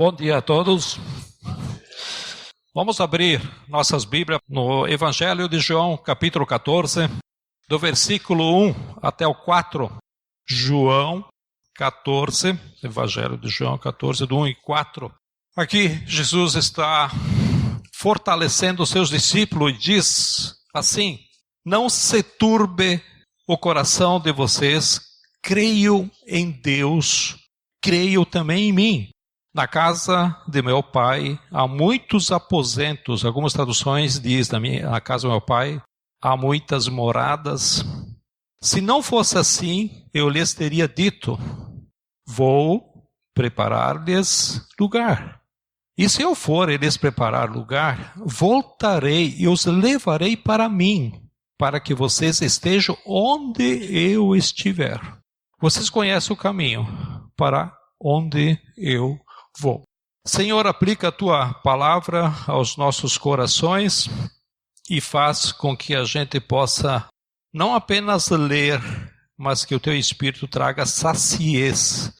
Bom dia a todos. Vamos abrir nossas Bíblias no Evangelho de João, capítulo 14, do versículo 1 até o 4. João 14, Evangelho de João 14, do 1 e 4. Aqui Jesus está fortalecendo os seus discípulos e diz assim: não se turbe o coração de vocês, creio em Deus, creio também em mim. Na casa de meu pai há muitos aposentos. Algumas traduções dizem, na casa do meu pai há muitas moradas. Se não fosse assim, eu lhes teria dito: vou preparar-lhes lugar. E se eu for e lhes preparar lugar, voltarei e os levarei para mim, para que vocês estejam onde eu estiver. Vocês conhecem o caminho para onde eu vou. Senhor, aplica a tua palavra aos nossos corações e faz com que a gente possa não apenas ler, mas que o teu Espírito traga saciez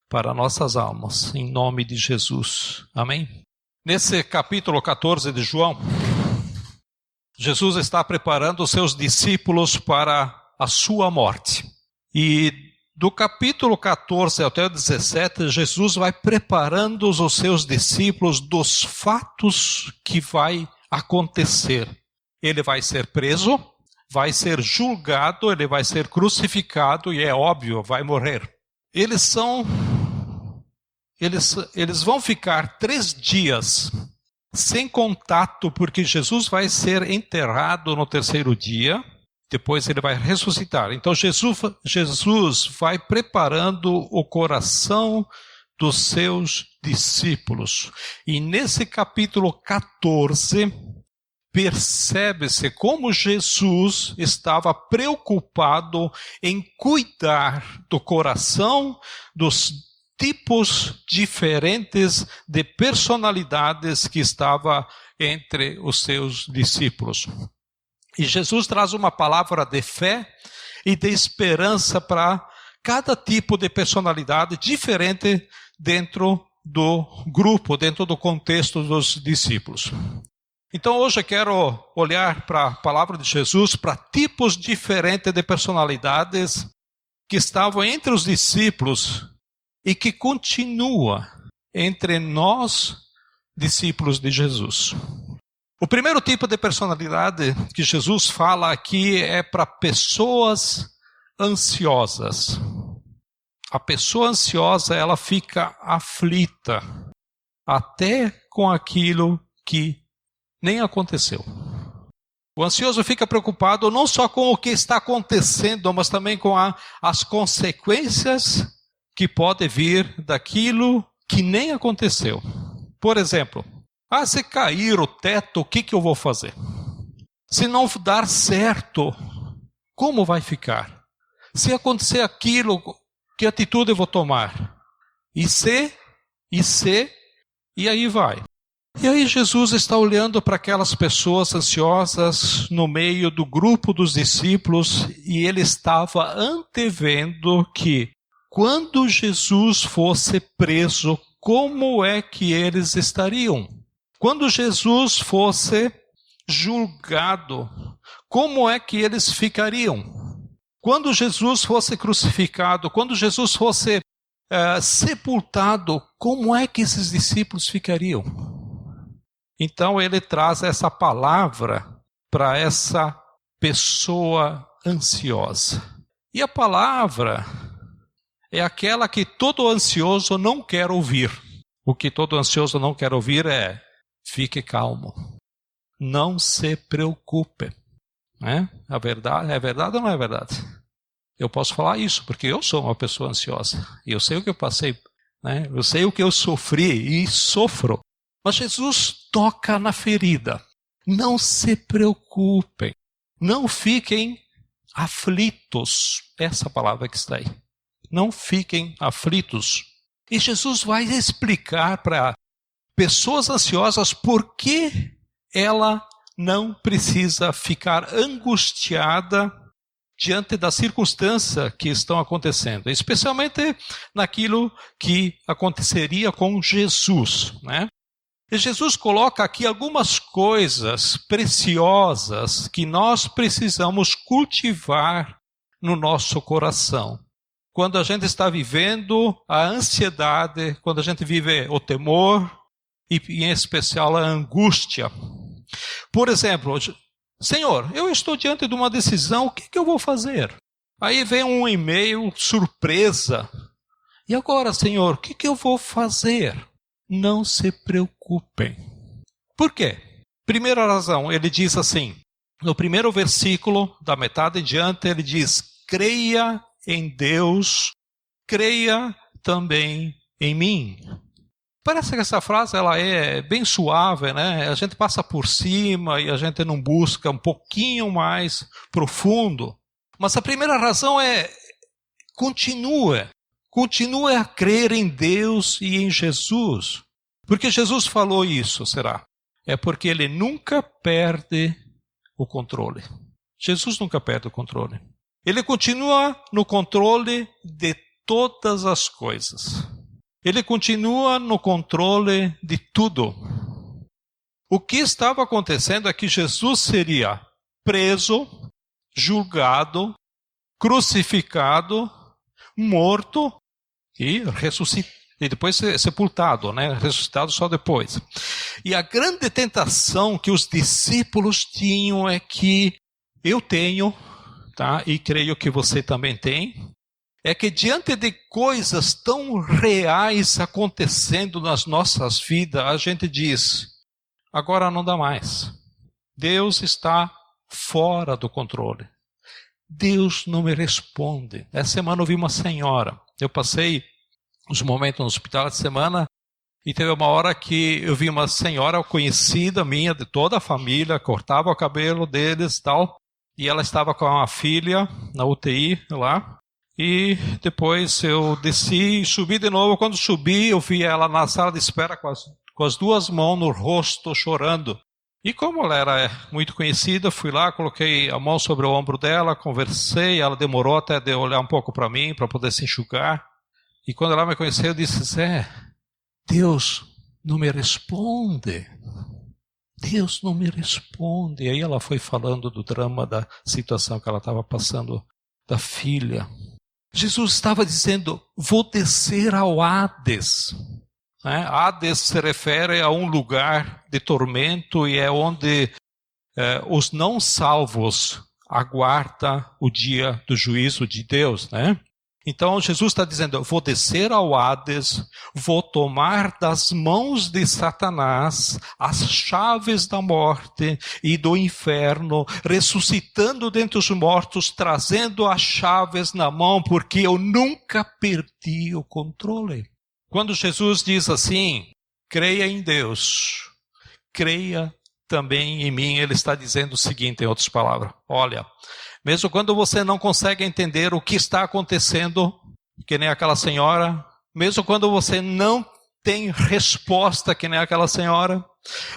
para nossas almas, em nome de Jesus. Amém? Nesse capítulo 14 de João, Jesus está preparando os seus discípulos para a sua morte. E do capítulo 14 até o 17, Jesus vai preparando os seus discípulos dos fatos que vai acontecer. Ele vai ser preso, vai ser julgado, ele vai ser crucificado e é óbvio, vai morrer. Eles vão ficar 3 dias sem contato, porque Jesus vai ser enterrado no 3º dia. Depois ele vai ressuscitar. Então Jesus vai preparando o coração dos seus discípulos. E nesse capítulo 14, percebe-se como Jesus estava preocupado em cuidar do coração dos tipos diferentes de personalidades que estava entre os seus discípulos. E Jesus traz uma palavra de fé e de esperança para cada tipo de personalidade diferente dentro do grupo, dentro do contexto dos discípulos. Então hoje eu quero olhar para a palavra de Jesus, para tipos diferentes de personalidades que estavam entre os discípulos e que continua entre nós, discípulos de Jesus. O primeiro tipo de personalidade que Jesus fala aqui é para pessoas ansiosas. A pessoa ansiosa, ela fica aflita até com aquilo que nem aconteceu. O ansioso fica preocupado não só com o que está acontecendo, mas também com as consequências que podem vir daquilo que nem aconteceu. Por exemplo, se cair o teto, o que eu vou fazer? Se não dar certo, como vai ficar? Se acontecer aquilo, que atitude eu vou tomar? E aí vai. E aí Jesus está olhando para aquelas pessoas ansiosas no meio do grupo dos discípulos e ele estava antevendo que quando Jesus fosse preso, como é que eles estariam? Quando Jesus fosse julgado, como é que eles ficariam? Quando Jesus fosse crucificado, quando Jesus fosse sepultado, como é que esses discípulos ficariam? Então ele traz essa palavra para essa pessoa ansiosa. E a palavra é aquela que todo ansioso não quer ouvir. O que todo ansioso não quer ouvir é: fique calmo, não se preocupe. É verdade ou não é verdade? Eu posso falar isso porque eu sou uma pessoa ansiosa. E eu sei o que eu passei, eu sei o que eu sofri e sofro. Mas Jesus toca na ferida. Não se preocupem, não fiquem aflitos. Essa palavra que está aí. Não fiquem aflitos. E Jesus vai explicar para pessoas ansiosas por que ela não precisa ficar angustiada diante da circunstância que estão acontecendo, especialmente naquilo que aconteceria com Jesus, né? E Jesus coloca aqui algumas coisas preciosas que nós precisamos cultivar no nosso coração. Quando a gente está vivendo a ansiedade, quando a gente vive o temor e em especial a angústia. Por exemplo, Senhor, eu estou diante de uma decisão, o que eu vou fazer? Aí vem um e-mail surpresa. E agora, Senhor, o que eu vou fazer? Não se preocupem. Por quê? Primeira razão, ele diz assim, no primeiro versículo, da metade em diante, ele diz, creia em Deus, creia também em mim. Parece que essa frase ela é bem suave, né? A gente passa por cima e a gente não busca um pouquinho mais profundo. Mas a primeira razão é, continue a crer em Deus e em Jesus. Porque Jesus falou isso, será? É porque ele nunca perde o controle. Jesus nunca perde o controle. Ele continua no controle de todas as coisas. Ele continua no controle de tudo. O que estava acontecendo é que Jesus seria preso, julgado, crucificado, morto e ressuscitado. E depois sepultado, né? Ressuscitado só depois. E a grande tentação que os discípulos tinham é que eu tenho, tá? E creio que você também tem, é que diante de coisas tão reais acontecendo nas nossas vidas, a gente diz, agora não dá mais. Deus está fora do controle. Deus não me responde. Essa semana eu vi uma senhora, eu passei uns momentos no hospital de semana, e teve uma hora que eu vi uma senhora conhecida minha, de toda a família, cortava o cabelo deles e tal, e ela estava com uma filha na UTI lá, e depois eu desci e subi de novo. Quando subi, eu vi ela na sala de espera com as duas mãos no rosto, chorando. E como ela era muito conhecida, fui lá, coloquei a mão sobre o ombro dela, conversei, ela demorou até de olhar um pouco para mim, para poder se enxugar. E quando ela me conheceu, eu disse, Zé, Deus não me responde. Deus não me responde. E aí ela foi falando do drama da situação que ela estava passando da filha. Jesus estava dizendo, vou descer ao Hades. Né? Hades se refere a um lugar de tormento e é onde os não salvos aguardam o dia do juízo de Deus, né? Então Jesus está dizendo, eu vou descer ao Hades, vou tomar das mãos de Satanás as chaves da morte e do inferno, ressuscitando dentre os mortos, trazendo as chaves na mão, porque eu nunca perdi o controle. Quando Jesus diz assim, creia em Deus, creia também em mim, ele está dizendo o seguinte, em outras palavras, olha, mesmo quando você não consegue entender o que está acontecendo, que nem aquela senhora, mesmo quando você não tem resposta, que nem aquela senhora,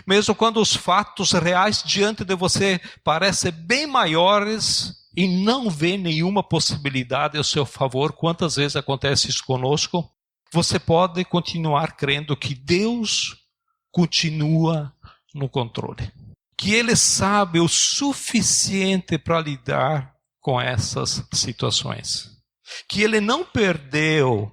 mesmo quando os fatos reais diante de você parecem bem maiores e não vê nenhuma possibilidade ao seu favor, quantas vezes acontece isso conosco, você pode continuar crendo que Deus continua no controle. Que Ele sabe o suficiente para lidar com essas situações. Que Ele não perdeu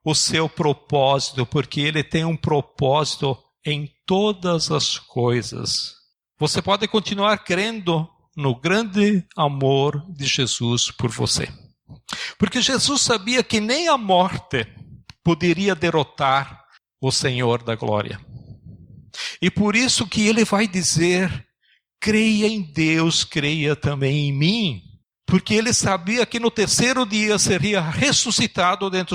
o seu propósito, porque Ele tem um propósito em todas as coisas. Você pode continuar crendo no grande amor de Jesus por você. Porque Jesus sabia que nem a morte poderia derrotar o Senhor da glória. E por isso que ele vai dizer, creia em Deus, creia também em mim. Porque ele sabia que no terceiro dia seria ressuscitado entre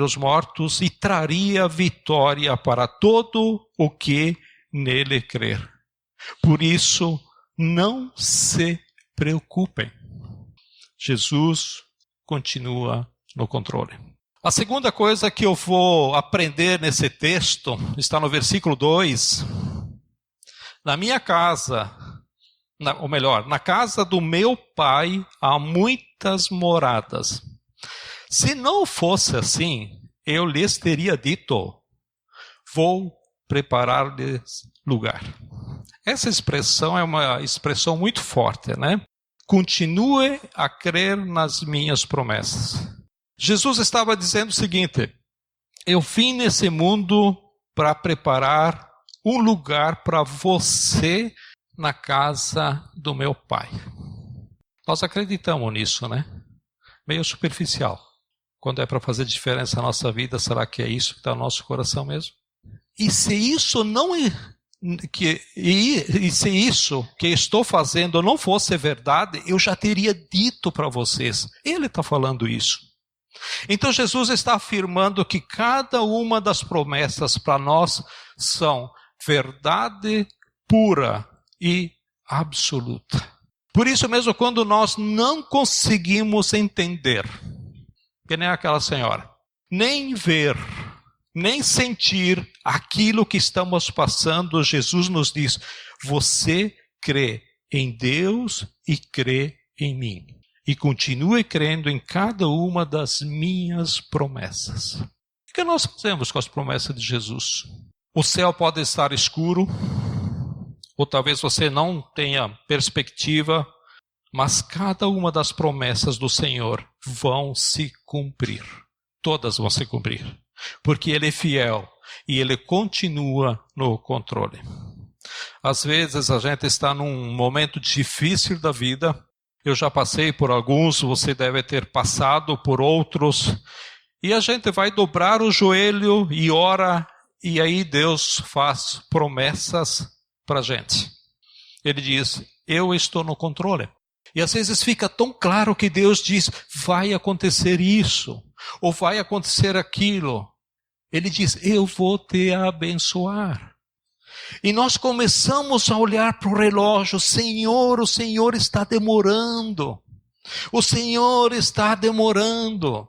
os mortos e traria vitória para todo o que nele crer. Por isso, não se preocupem. Jesus continua no controle. A segunda coisa que eu vou aprender nesse texto está no versículo 2. Na minha casa ou melhor, na casa do meu pai há muitas moradas. Se não fosse assim, eu lhes teria dito, vou preparar-lhes lugar. Essa expressão é uma expressão muito forte, né? Continue a crer nas minhas promessas. Jesus estava dizendo o seguinte, eu vim nesse mundo para preparar um lugar para você na casa do meu pai. Nós acreditamos nisso, né? Meio superficial. Quando é para fazer diferença na nossa vida, será que é isso que está no nosso coração mesmo? E se isso não é, se isso que estou fazendo não fosse verdade, eu já teria dito para vocês. Ele está falando isso. Então Jesus está afirmando que cada uma das promessas para nós são verdade pura e absoluta. Por isso mesmo, quando nós não conseguimos entender, que nem aquela senhora, nem ver, nem sentir aquilo que estamos passando, Jesus nos diz, você crê em Deus e crê em mim. E continue crendo em cada uma das minhas promessas. O que nós fazemos com as promessas de Jesus? O céu pode estar escuro, ou talvez você não tenha perspectiva, mas cada uma das promessas do Senhor vão se cumprir. Todas vão se cumprir. Porque Ele é fiel e Ele continua no controle. Às vezes a gente está num momento difícil da vida. Eu já passei por alguns, você deve ter passado por outros. E a gente vai dobrar o joelho e ora, e aí Deus faz promessas para a gente. Ele diz, eu estou no controle. E às vezes fica tão claro que Deus diz, vai acontecer isso, ou vai acontecer aquilo. Ele diz, eu vou te abençoar. E nós começamos a olhar para o relógio, Senhor, o Senhor está demorando. O Senhor está demorando.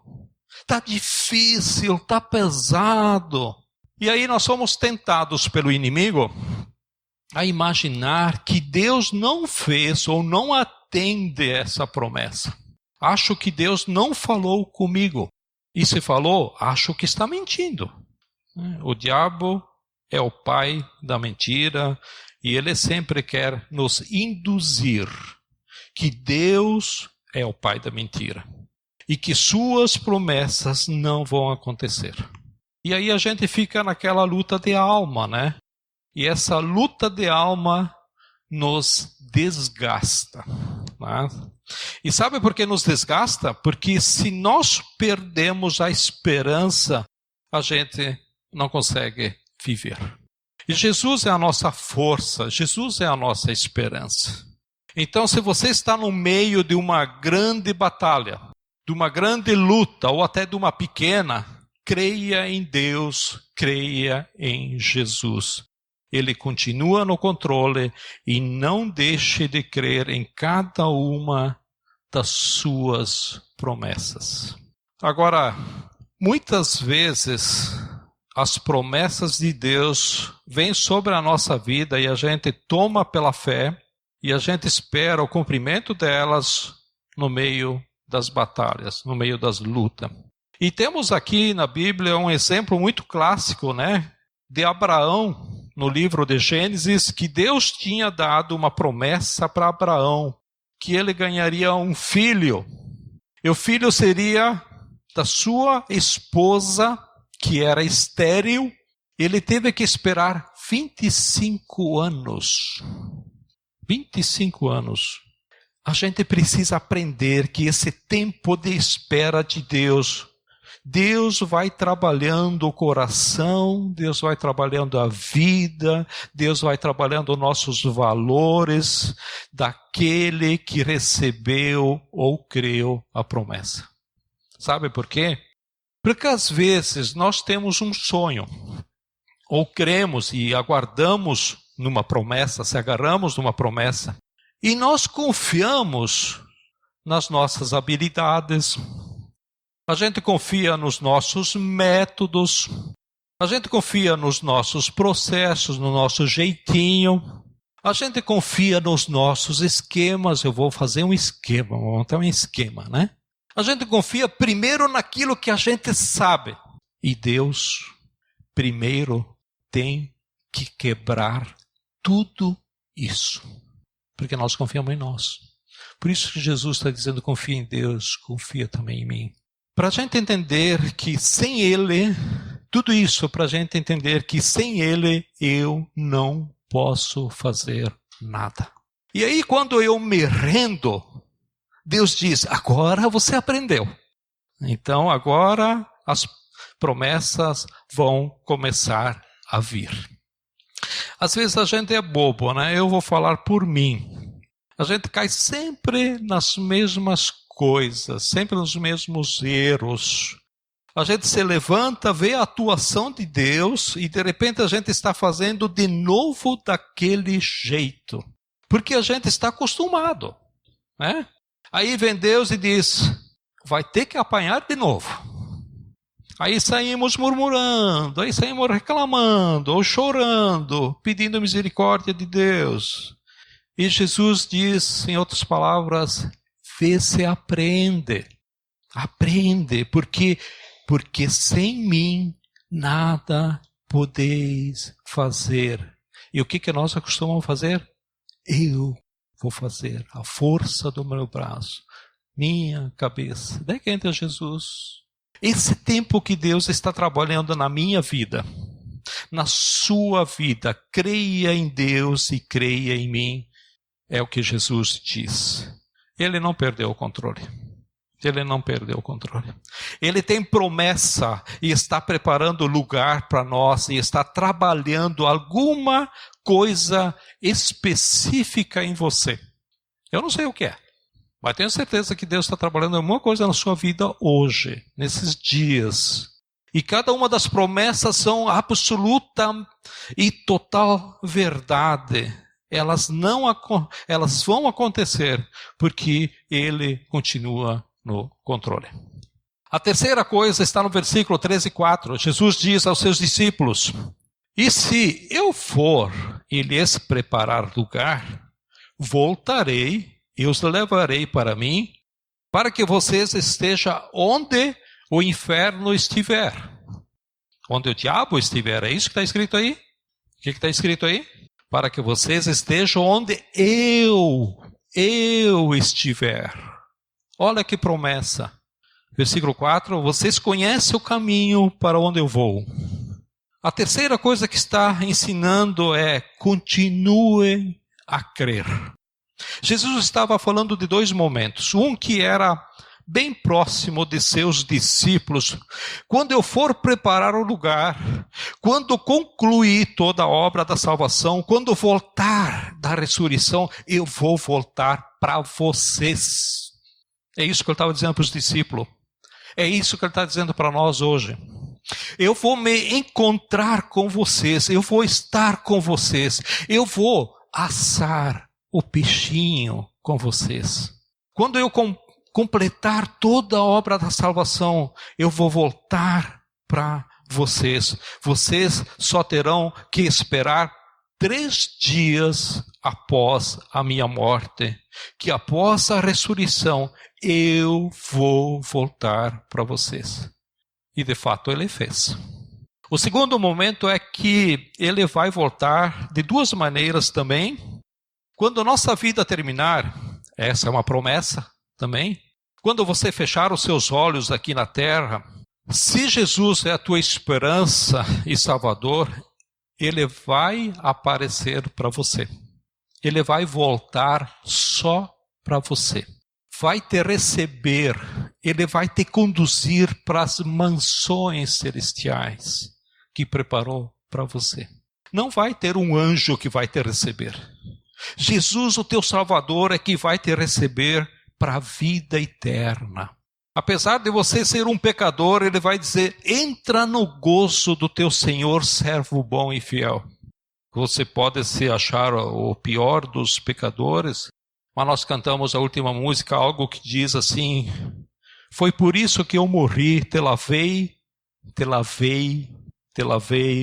Está difícil, está pesado. E aí nós somos tentados pelo inimigo a imaginar que Deus não fez ou não atende essa promessa. Acho que Deus não falou comigo. E se falou, acho que está mentindo. O diabo é o pai da mentira e ele sempre quer nos induzir que Deus é o pai da mentira e que suas promessas não vão acontecer. E aí a gente fica naquela luta de alma, né? E essa luta de alma nos desgasta. Né? E sabe por que nos desgasta? Porque se nós perdemos a esperança, a gente não consegue viver. E Jesus é a nossa força, Jesus é a nossa esperança. Então, se você está no meio de uma grande batalha, de uma grande luta, ou até de uma pequena, creia em Deus, creia em Jesus. Ele continua no controle e não deixe de crer em cada uma das suas promessas. Agora, muitas vezes as promessas de Deus vêm sobre a nossa vida e a gente toma pela fé e a gente espera o cumprimento delas no meio das batalhas, no meio das lutas. E temos aqui na Bíblia um exemplo muito clássico, né, de Abraão, no livro de Gênesis, que Deus tinha dado uma promessa para Abraão, que ele ganharia um filho. E o filho seria da sua esposa, que era estéril. Ele teve que esperar 25 anos. 25 anos. A gente precisa aprender que esse tempo de espera de Deus vai trabalhando o coração, Deus vai trabalhando a vida, Deus vai trabalhando nossos valores daquele que recebeu ou creu a promessa. Sabe por quê? Porque às vezes nós temos um sonho, ou cremos e aguardamos numa promessa, se agarramos numa promessa, e nós confiamos nas nossas habilidades, a gente confia nos nossos métodos, a gente confia nos nossos processos, no nosso jeitinho, A gente confia nos nossos esquemas. Eu vou fazer um esquema, vou montar um esquema, né? A gente confia primeiro naquilo que a gente sabe. E Deus, primeiro, tem que quebrar tudo isso. Porque nós confiamos em nós. Por isso que Jesus está dizendo, confia em Deus, confia também em mim. Para a gente entender que sem Ele, tudo isso para a gente entender que sem Ele eu não posso fazer nada. E aí quando eu me rendo, Deus diz, agora você aprendeu. Então agora as promessas vão começar a vir. Às vezes a gente é bobo, né? Eu vou falar por mim. A gente cai sempre nas mesmas coisas, sempre nos mesmos erros. A gente se levanta, vê a atuação de Deus e de repente a gente está fazendo de novo daquele jeito. Porque a gente está acostumado, né? Aí vem Deus e diz, vai ter que apanhar de novo. Aí saímos murmurando, aí saímos reclamando, ou chorando, pedindo misericórdia de Deus. E Jesus diz, em outras palavras, vê se aprende. Aprende, porque sem mim nada podeis fazer. E o que nós acostumamos fazer? Eu vou fazer, a força do meu braço, minha cabeça. Daí que entra Jesus. Esse tempo que Deus está trabalhando na minha vida, na sua vida, creia em Deus e creia em mim, é o que Jesus diz. Ele não perdeu o controle. Ele não perdeu o controle. Ele tem promessa e está preparando lugar para nós e está trabalhando alguma coisa específica em você. Eu não sei o que é, mas tenho certeza que Deus está trabalhando alguma coisa na sua vida hoje, nesses dias. E cada uma das promessas são absoluta e total verdade. Elas vão acontecer porque Ele continua no controle. A terceira coisa está no versículo 13:4. Jesus diz aos seus discípulos, e se eu for e lhes preparar lugar, voltarei e os levarei para mim, para que vocês estejam onde o inferno estiver. Onde o diabo estiver. É isso que está escrito aí? O que está escrito aí? Para que vocês estejam onde eu estiver. Olha que promessa. Versículo 4, vocês conhecem o caminho para onde eu vou. A terceira coisa que está ensinando é, continuem a crer. Jesus estava falando de dois momentos. Um que era bem próximo de seus discípulos. Quando eu for preparar o lugar, quando concluir toda a obra da salvação, quando voltar da ressurreição, eu vou voltar para vocês. É isso que ele estava dizendo para os discípulos. É isso que ele está dizendo para nós hoje. Eu vou me encontrar com vocês, eu vou estar com vocês, eu vou assar o peixinho com vocês. Quando eu completar toda a obra da salvação, eu vou voltar para vocês. Vocês só terão que esperar 3 dias após a minha morte, que após a ressurreição eu vou voltar para vocês. E de fato ele fez. O segundo momento é que ele vai voltar de 2 maneiras também. Quando a nossa vida terminar, essa é uma promessa também. Quando você fechar os seus olhos aqui na terra, se Jesus é a tua esperança e Salvador, Ele vai aparecer para você. Ele vai voltar só para você. Vai te receber. Ele vai te conduzir para as mansões celestiais que preparou para você. Não vai ter um anjo que vai te receber. Jesus, o teu Salvador, é que vai te receber para a vida eterna. Apesar de você ser um pecador, ele vai dizer, entra no gozo do teu Senhor, servo bom e fiel. Você pode se achar o pior dos pecadores, mas nós cantamos a última música, algo que diz assim, foi por isso que eu morri, te lavei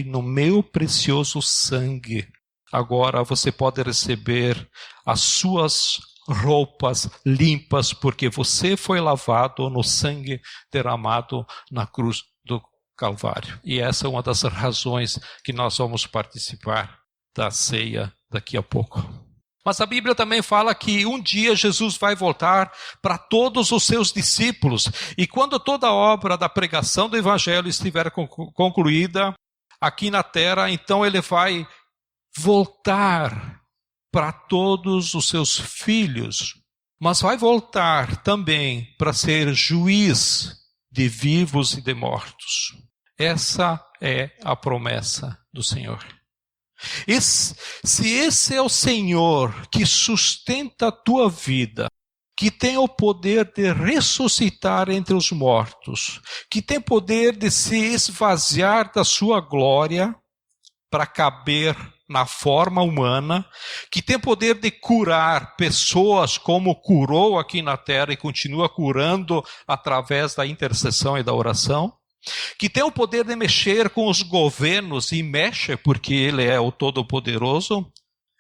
no meu precioso sangue. agora você pode receber as suas roupas limpas, porque você foi lavado no sangue derramado na cruz do Calvário. E essa é uma das razões que nós vamos participar da ceia daqui a pouco. Mas a Bíblia também fala que um dia Jesus vai voltar para todos os seus discípulos. E quando toda a obra da pregação do Evangelho estiver concluída aqui na terra, então ele vai voltar para todos os seus filhos. Mas vai voltar também para ser juiz de vivos e de mortos. Essa é a promessa do Senhor. Se esse é o Senhor que sustenta a tua vida, que tem o poder de ressuscitar entre os mortos, que tem poder de se esvaziar da sua glória para caber na forma humana, que tem poder de curar pessoas como curou aqui na terra e continua curando através da intercessão e da oração, que tem o poder de mexer com os governos e mexe porque ele é o Todo-Poderoso,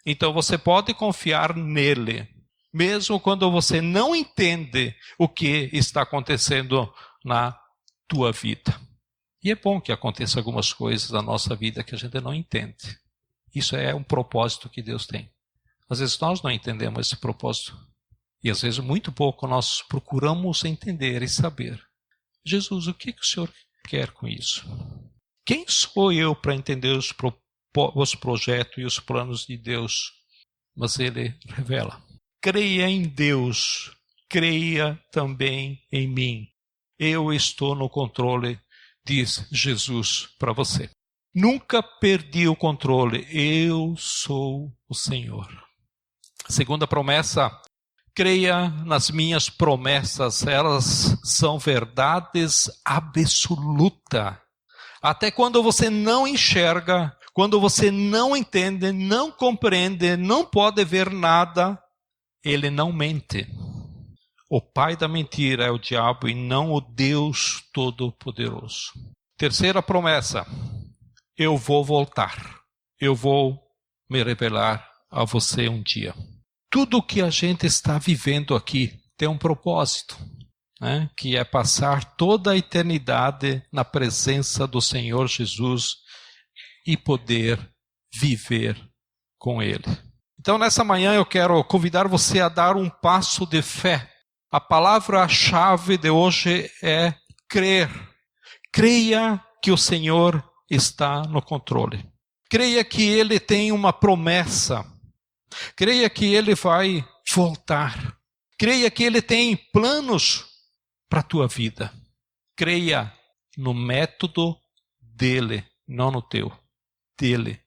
então você pode confiar nele, mesmo quando você não entende o que está acontecendo na tua vida. E é bom que aconteça algumas coisas na nossa vida que a gente não entende. Isso é um propósito que Deus tem. Às vezes nós não entendemos esse propósito. E às vezes muito pouco nós procuramos entender e saber. Jesus, o que o Senhor quer com isso? Quem sou eu para entender os projetos e os planos de Deus? Mas Ele revela. Creia em Deus, creia também em mim. Eu estou no controle, diz Jesus para você. Nunca perdi o controle, eu sou o Senhor. Segunda promessa, creia nas minhas promessas, elas são verdades absolutas. Até quando você não enxerga, quando você não entende, não compreende, não pode ver nada, ele não mente. O pai da mentira é o diabo e não o Deus Todo-Poderoso. Terceira promessa, eu vou voltar. Eu vou me revelar a você um dia. Tudo o que a gente está vivendo aqui tem um propósito, né? Que é passar toda a eternidade na presença do Senhor Jesus e poder viver com Ele. Então, nessa manhã eu quero convidar você a dar um passo de fé. A palavra-chave de hoje é crer. Creia que o Senhor está no controle. Creia que Ele tem uma promessa. Creia que Ele vai voltar. Creia que Ele tem planos para a tua vida. Creia no método dEle, não no teu. Dele.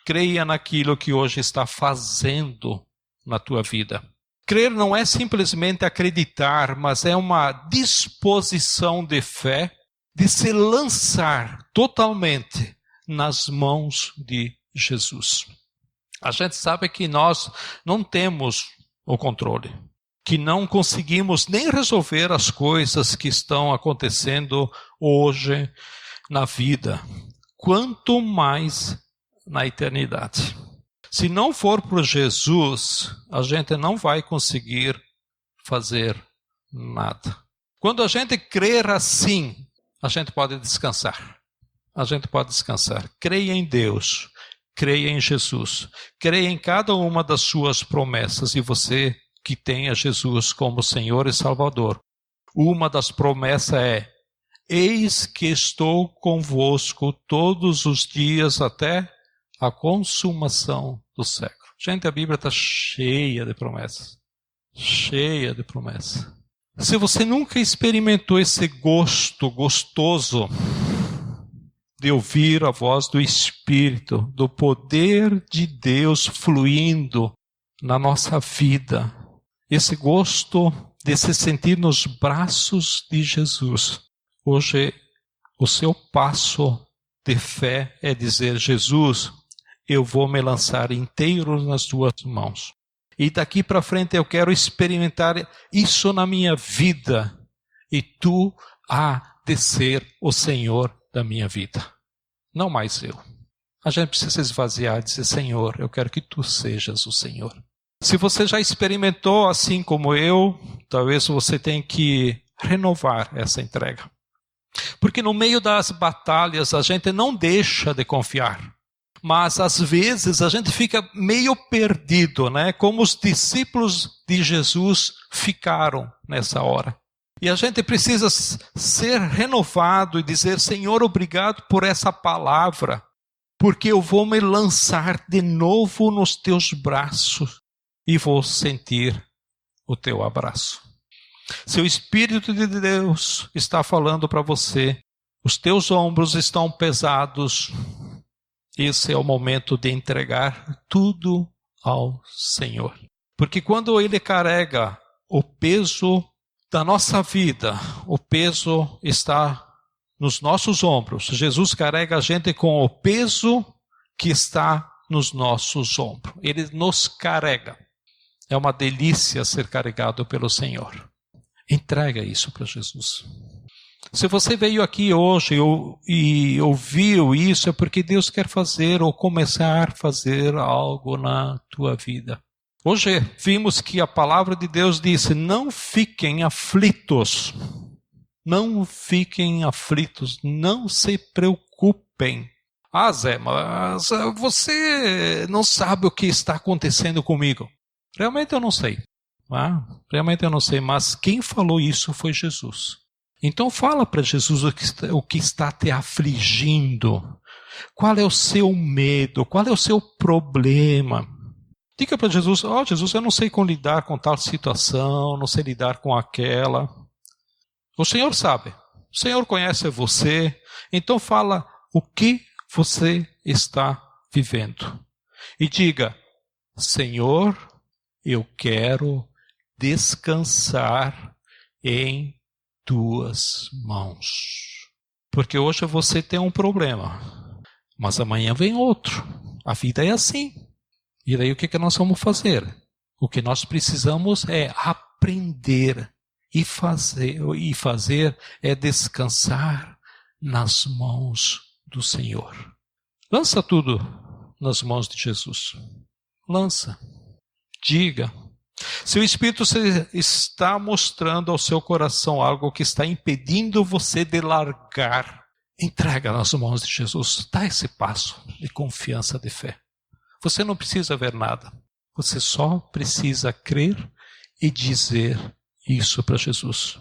Creia naquilo que hoje está fazendo na tua vida. Crer não é simplesmente acreditar, mas é uma disposição de fé de se lançar totalmente nas mãos de Jesus. A gente sabe que nós não temos o controle, que não conseguimos nem resolver as coisas que estão acontecendo hoje na vida, quanto mais na eternidade. Se não for por Jesus, a gente não vai conseguir fazer nada. Quando a gente crer assim, a gente pode descansar. A gente pode descansar. Creia em Deus, creia em Jesus, creia em cada uma das suas promessas, e você que tenha Jesus como Senhor e Salvador. Uma das promessas é: eis que estou convosco todos os dias até a consumação do século. Gente, a Bíblia está cheia de promessas. Cheia de promessas. Se você nunca experimentou esse gosto gostoso de ouvir a voz do Espírito, do poder de Deus fluindo na nossa vida, esse gosto de se sentir nos braços de Jesus, hoje o seu passo de fé é dizer: Jesus, eu vou me lançar inteiro nas tuas mãos. E daqui para frente eu quero experimentar isso na minha vida. E tu há de ser o Senhor da minha vida. Não mais eu. a gente precisa esvaziar e dizer: Senhor, eu quero que Tu sejas o Senhor. Se você já experimentou assim como eu, talvez você tenha que renovar essa entrega. Porque no meio das batalhas a gente não deixa de confiar. Mas às vezes a gente fica meio perdido, né? Como os discípulos de Jesus ficaram nessa hora. E a gente precisa ser renovado e dizer: Senhor, obrigado por essa palavra, porque eu vou me lançar de novo nos teus braços e vou sentir o teu abraço. Se o Espírito de Deus está falando para você, os teus ombros estão pesados, esse é o momento de entregar tudo ao Senhor. Porque quando Ele carrega o peso da nossa vida, o peso está nos nossos ombros. Jesus carrega a gente com o peso que está nos nossos ombros. Ele nos carrega. É uma delícia ser carregado pelo Senhor. Entrega isso para Jesus. Se você veio aqui hoje e ouviu isso, é porque Deus quer fazer ou começar a fazer algo na tua vida. Hoje vimos que a palavra de Deus disse: não fiquem aflitos. Não fiquem aflitos, não se preocupem. Ah, Zé, mas você não sabe o que está acontecendo comigo. Realmente eu não sei. Realmente eu não sei, mas quem falou isso foi Jesus. Então fala para Jesus o que está te afligindo. Qual é o seu medo? Qual é o seu problema? Diga para Jesus: Jesus, eu não sei como lidar com tal situação, não sei lidar com aquela. O Senhor sabe, o Senhor conhece você, então fala o que você está vivendo. E diga: Senhor, eu quero descansar em tuas mãos. Porque hoje você tem um problema, mas amanhã vem outro. A vida é assim. E daí o que nós vamos fazer? O que nós precisamos é aprender e fazer é descansar nas mãos do Senhor. Lança tudo nas mãos de Jesus. Lança. Diga. Se o Espírito está mostrando ao seu coração algo que está impedindo você de largar, entrega nas mãos de Jesus. Dá esse passo de confiança, de fé. Você não precisa ver nada. Você só precisa crer e dizer isso para Jesus.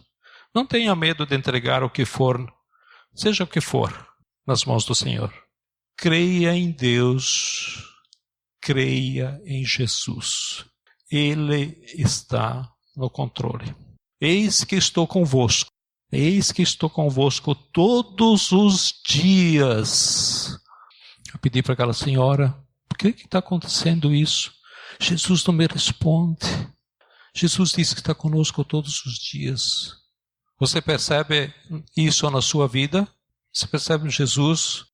Não tenha medo de entregar o que for, seja o que for, nas mãos do Senhor. Creia em Deus, creia em Jesus. Ele está no controle. Eis que estou convosco. Eis que estou convosco todos os dias. Eu pedi para aquela senhora: por que está acontecendo isso? Jesus não me responde. Jesus diz que está conosco todos os dias. Você percebe isso na sua vida? Você percebe Jesus,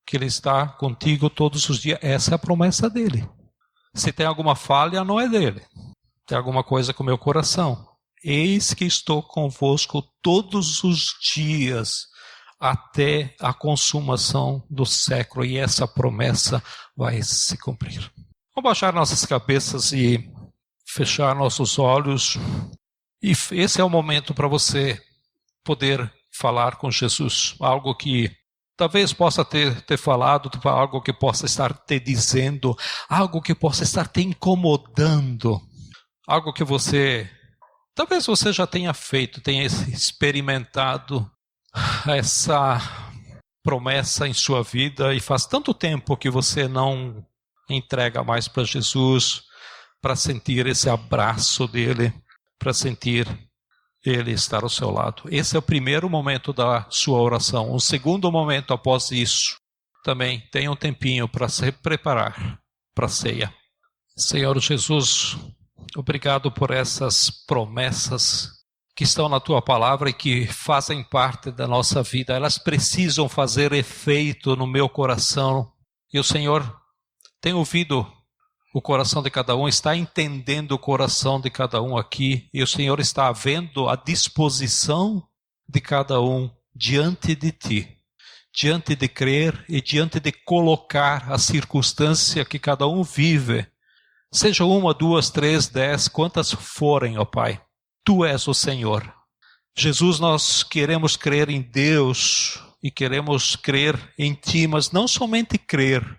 que Ele está contigo todos os dias? Essa é a promessa dEle. Se tem alguma falha, não é dEle. Tem alguma coisa com o meu coração. Eis que estou convosco todos os dias, até a consumação do século. E essa promessa vai se cumprir. Vamos baixar nossas cabeças e fechar nossos olhos. E esse é o momento para você poder falar com Jesus. Algo que talvez possa ter falado, algo que possa estar te dizendo, algo que possa estar te incomodando, algo que talvez você já tenha feito, tenha experimentado essa promessa em sua vida e faz tanto tempo que você não entrega mais para Jesus, para sentir esse abraço dele, para sentir Ele estar ao seu lado. Esse é o primeiro momento da sua oração. Um segundo momento após isso, também tenha um tempinho para se preparar para a ceia. Senhor Jesus, obrigado por essas promessas que estão na Tua palavra e que fazem parte da nossa vida. Elas precisam fazer efeito no meu coração. E o Senhor tem ouvido o coração de cada um, está entendendo o coração de cada um aqui, e o Senhor está vendo a disposição de cada um diante de Ti, diante de crer e diante de colocar a circunstância que cada um vive, seja 1, 2, 3, 10, quantas forem, ó Pai, Tu és o Senhor. Jesus, nós queremos crer em Deus e queremos crer em Ti, mas não somente crer.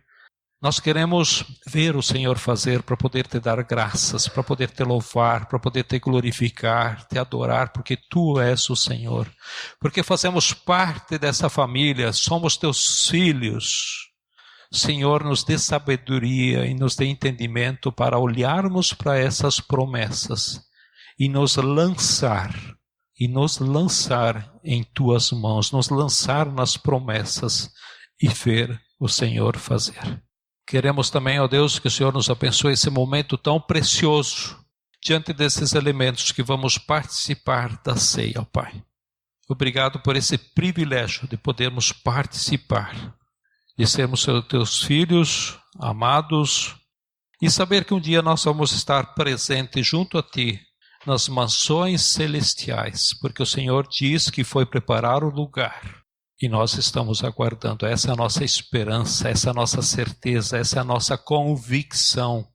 Nós queremos ver o Senhor fazer para poder Te dar graças, para poder Te louvar, para poder Te glorificar, Te adorar, porque Tu és o Senhor. Porque fazemos parte dessa família, somos Teus filhos. Senhor, nos dê sabedoria e nos dê entendimento para olharmos para essas promessas e nos lançar em Tuas mãos, nos lançar nas promessas e ver o Senhor fazer. Queremos também, ó Deus, que o Senhor nos abençoe esse momento tão precioso, diante desses elementos que vamos participar da ceia, ó Pai. Obrigado por esse privilégio de podermos participar, de sermos Teus filhos, amados, e saber que um dia nós vamos estar presentes junto a Ti, nas mansões celestiais, porque o Senhor diz que foi preparar o lugar. E nós estamos aguardando, essa é a nossa esperança, essa é a nossa certeza, essa é a nossa convicção.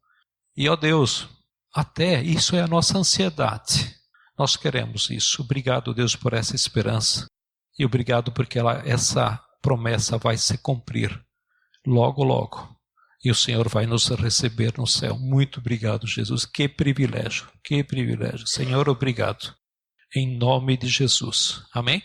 E, ó Deus, até isso é a nossa ansiedade. Nós queremos isso. Obrigado, Deus, por essa esperança. E obrigado porque essa promessa vai se cumprir logo, logo. E o Senhor vai nos receber no céu. Muito obrigado, Jesus. Que privilégio, que privilégio. Senhor, obrigado. Em nome de Jesus. Amém?